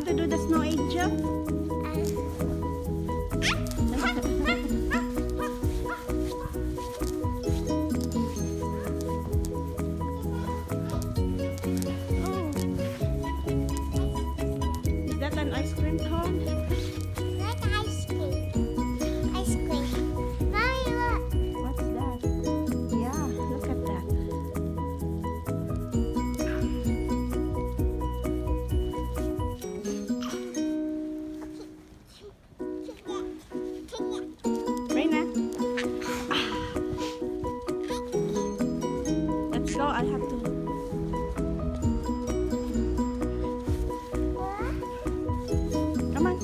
to do the snow angel? Is that an ice cream cone? Like ice cream. Ice cream. Mommy, look. What's that? Yeah, look at that. Rheyna. Let's go. I have to. Come on.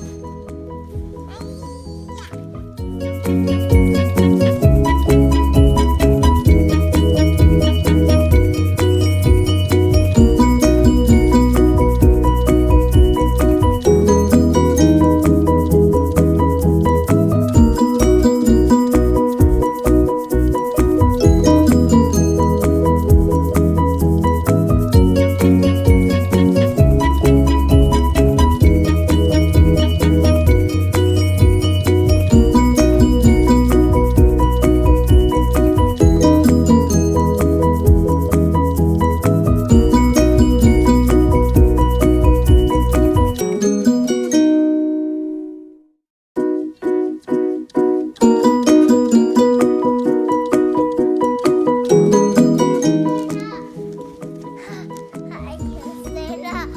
I can stand up.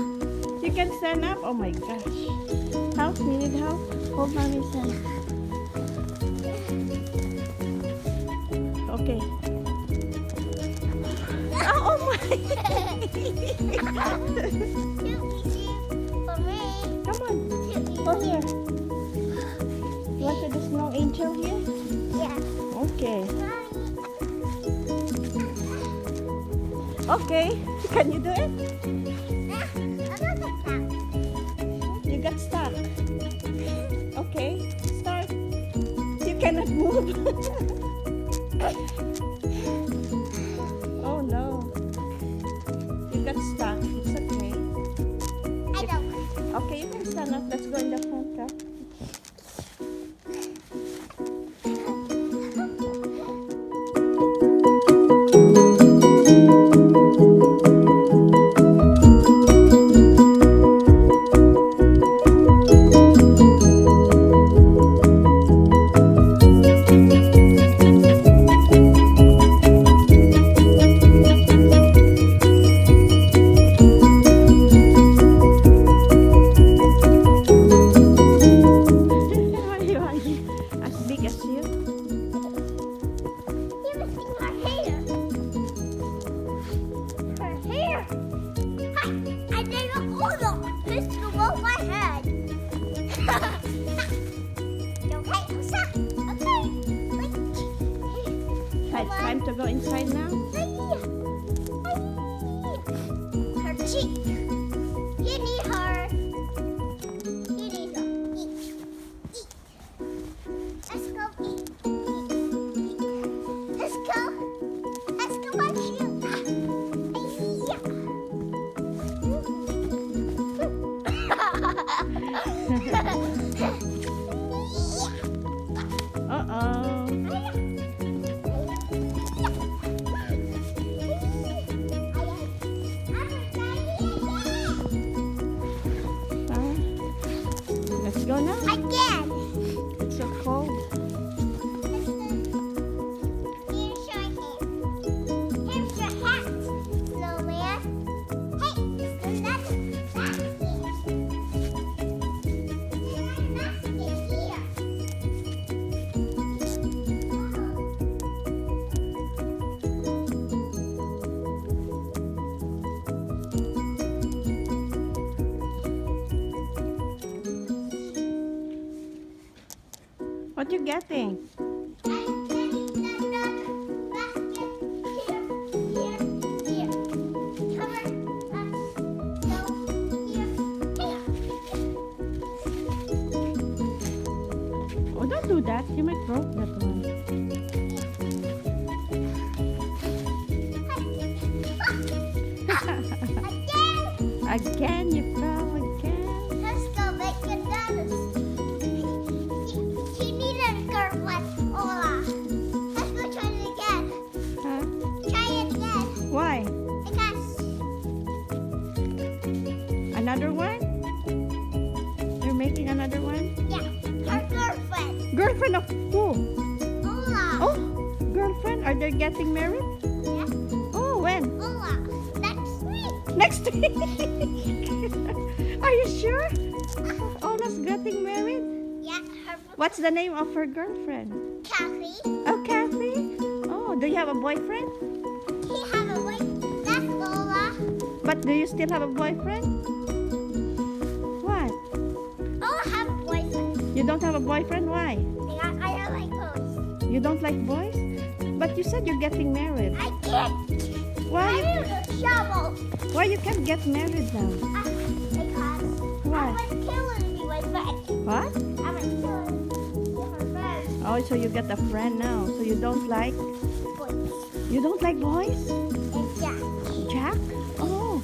You can stand up? Oh my gosh. Help? You need help? Hold mommy's hand. Okay. Oh my! Too easy for me. Come on. Go here. You want to do snow angel here? Yeah. Okay. Mommy. Okay. Can you do it? Ah, You got stuck. Okay. Start. You cannot move. Oh no. You got stuck. It's okay. I don't. Okay, you can stand up. Let's go in the front car. Why you are as big as you? You must see her hair. Her hair. Hi. I did a photo. This is above my head. Okay, Elsa. Okay. Wait. Time to go inside now. Her cheek. You need her. You need her. Eat. Eat. Let's go eat. Eat. Let's go. Let's go watch you. Uh-oh. Let's go now. Again. It's so cold. Here's your hand. Here's your hat, snowman. Hey, there's another basket. There's another basket here. What you getting? I'm getting another basket here, here, here. Cover us. Go here, here. Oh, don't do that. You might broke that one. Again. Again, you fell again. Let's Girlfriend of who? Ola. Oh, girlfriend? Are they getting married? Yeah. Oh, when? Ola. Next week. Next week. Are you sure? Ola's getting married? Yeah. What's the name of her girlfriend? Kathy. Oh, Kathy. Oh, do you have a boyfriend? He have a wife. That's Ola. But do you still have a boyfriend? What? Ola have a boyfriend. You don't have a boyfriend? Why? Yeah, I don't like boys. You don't like boys? But you said you're getting married. I can't. Why I you, need a shovel. why you can't get married now? Because Why? I was killing me with friends. What? I was killing different friends. Oh, so you get a friend now. So you don't like Boys. you don't like boys? And Jack. Jack? Oh.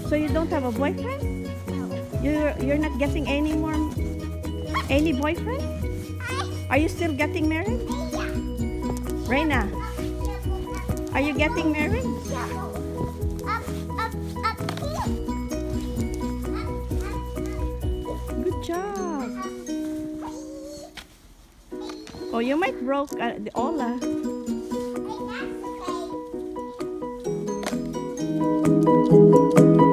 So you don't have a boyfriend? No. You're not getting any boyfriend? Are you still getting married? Rheyna, are you getting married? Good job. Oh, you might broke the Ola. Okay.